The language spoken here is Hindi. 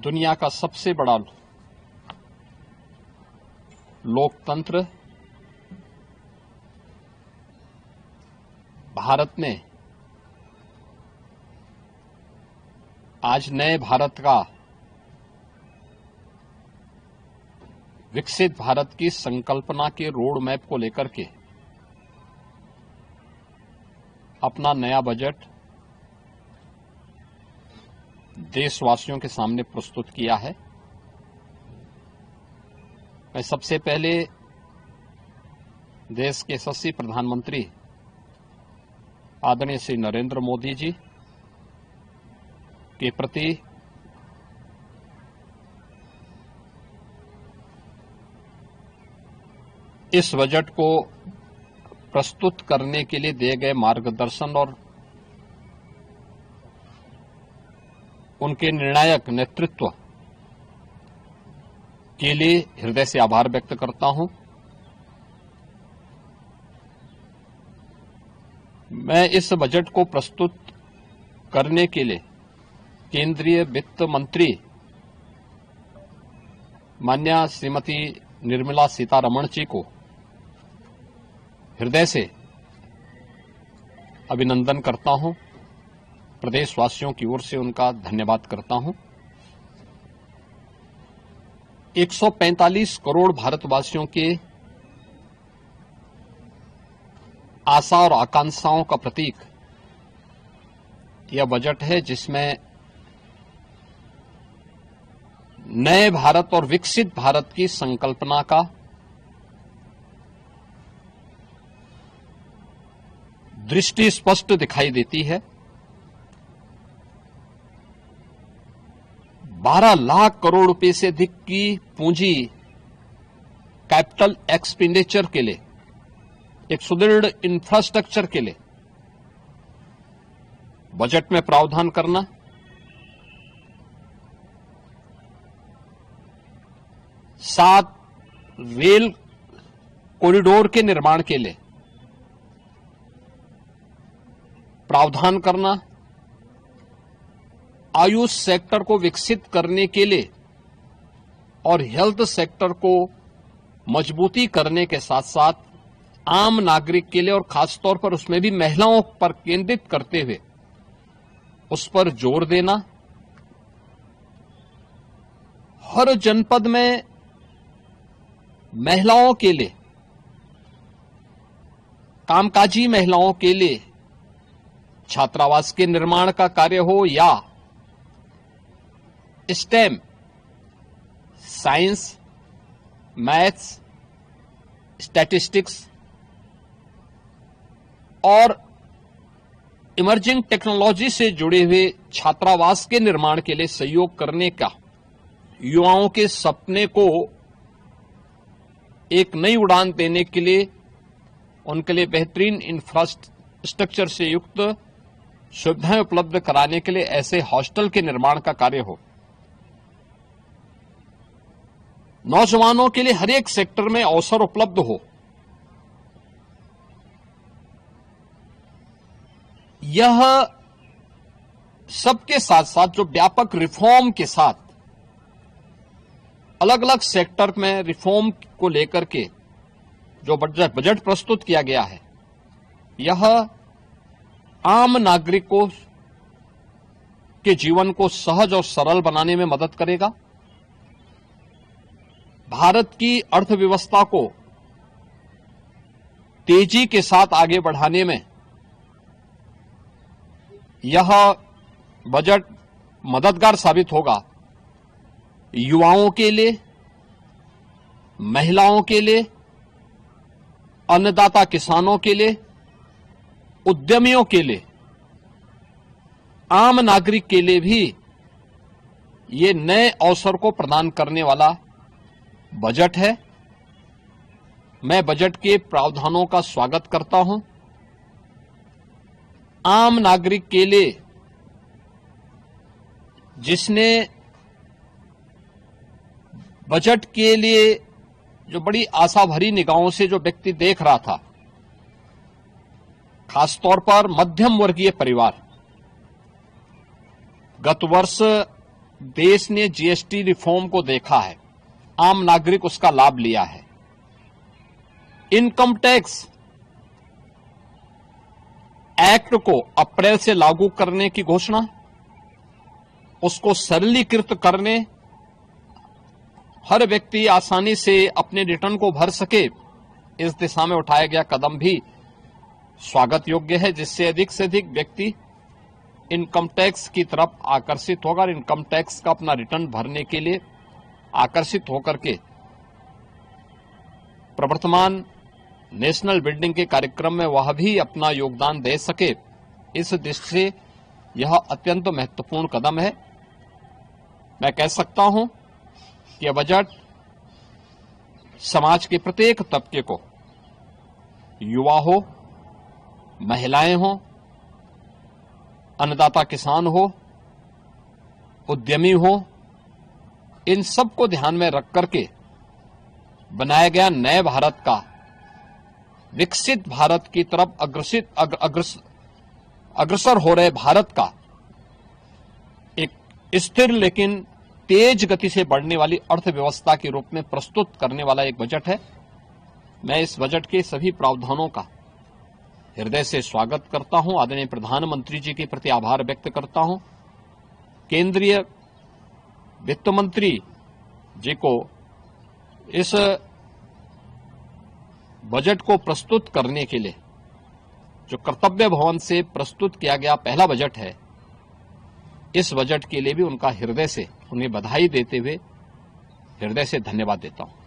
दुनिया का सबसे बड़ा लोकतंत्र भारत ने आज नए भारत का, विकसित भारत की संकल्पना के रोड मैप को लेकर के अपना नया बजट देशवासियों के सामने प्रस्तुत किया है। मैं सबसे पहले देश के यशस्वी प्रधानमंत्री आदरणीय श्री नरेंद्र मोदी जी के प्रति इस बजट को प्रस्तुत करने के लिए दिए गए मार्गदर्शन और उनके निर्णायक नेतृत्व के लिए हृदय से आभार व्यक्त करता हूं। मैं इस बजट को प्रस्तुत करने के लिए केंद्रीय वित्त मंत्री माननीय श्रीमती निर्मला सीतारमण जी को हृदय से अभिनंदन करता हूं। प्रदेशवासियों की ओर से उनका धन्यवाद करता हूं। 145 करोड़ भारतवासियों के आशा और आकांक्षाओं का प्रतीक यह बजट है, जिसमें नए भारत और विकसित भारत की संकल्पना का दृष्टि स्पष्ट दिखाई देती है। 12 लाख करोड़ रुपए से अधिक की पूंजी कैपिटल एक्सपेंडिचर के लिए, एक सुदृढ़ इंफ्रास्ट्रक्चर के लिए बजट में प्रावधान करना, सात रेल कॉरिडोर के निर्माण के लिए प्रावधान करना, आयुष सेक्टर को विकसित करने के लिए और हेल्थ सेक्टर को मजबूती करने के साथ साथ आम नागरिक के लिए और खासतौर पर उसमें भी महिलाओं पर केंद्रित करते हुए उस पर जोर देना, हर जनपद में महिलाओं के लिए, कामकाजी महिलाओं के लिए छात्रावास के निर्माण का कार्य हो या स्टेम, साइंस, मैथ्स, स्टैटिस्टिक्स और इमर्जिंग टेक्नोलॉजी से जुड़े हुए छात्रावास के निर्माण के लिए सहयोग करने का, युवाओं के सपने को एक नई उड़ान देने के लिए उनके लिए बेहतरीन इंफ्रास्ट्रक्चर से युक्त सुविधाएं उपलब्ध कराने के लिए ऐसे हॉस्टल के निर्माण का कार्य हो, नौजवानों के लिए हर एक सेक्टर में अवसर उपलब्ध हो, यह सबके साथ साथ जो व्यापक रिफॉर्म के साथ अलग अलग सेक्टर में रिफॉर्म को लेकर के जो बजट प्रस्तुत किया गया है, यह आम नागरिकों के जीवन को सहज और सरल बनाने में मदद करेगा। भारत की अर्थव्यवस्था को तेजी के साथ आगे बढ़ाने में यह बजट मददगार साबित होगा। युवाओं के लिए, महिलाओं के लिए, अन्नदाता किसानों के लिए, उद्यमियों के लिए, आम नागरिक के लिए भी ये नए अवसर को प्रदान करने वाला बजट है। मैं बजट के प्रावधानों का स्वागत करता हूं। आम नागरिक के लिए, जिसने बजट के लिए जो बड़ी आशा भरी निगाहों से जो व्यक्ति देख रहा था, खासतौर पर मध्यम वर्गीय परिवार, गत वर्ष देश ने जीएसटी रिफॉर्म को देखा है, आम नागरिक उसका लाभ लिया है। इनकम टैक्स एक्ट को अप्रैल से लागू करने की घोषणा, उसको सरलीकृत करने, हर व्यक्ति आसानी से अपने रिटर्न को भर सके, इस दिशा में उठाया गया कदम भी स्वागत योग्य है, जिससे अधिक से अधिक व्यक्ति इनकम टैक्स की तरफ आकर्षित होगा और इनकम टैक्स का अपना रिटर्न भरने के लिए आकर्षित होकर के प्रवर्तमान नेशनल बिल्डिंग के कार्यक्रम में वह भी अपना योगदान दे सके। इस दृष्टि से यह अत्यंत महत्वपूर्ण कदम है। मैं कह सकता हूं कि यह बजट समाज के प्रत्येक तबके को, युवा हो, महिलाएं हो, अन्नदाता किसान हो, उद्यमी हो, इन सबको ध्यान में रख करके बनाया गया नए भारत का, विकसित भारत की तरफ अग्रसर हो रहे भारत का एक स्थिर लेकिन तेज गति से बढ़ने वाली अर्थव्यवस्था के रूप में प्रस्तुत करने वाला एक बजट है। मैं इस बजट के सभी प्रावधानों का हृदय से स्वागत करता हूं। आदरणीय प्रधानमंत्री जी के प्रति आभार व्यक्त करता हूं। केंद्रीय वित्त मंत्री जी को इस बजट को प्रस्तुत करने के लिए, जो कर्तव्य भवन से प्रस्तुत किया गया पहला बजट है, इस बजट के लिए भी उनका हृदय से उन्हें बधाई देते हुए हृदय से धन्यवाद देता हूं।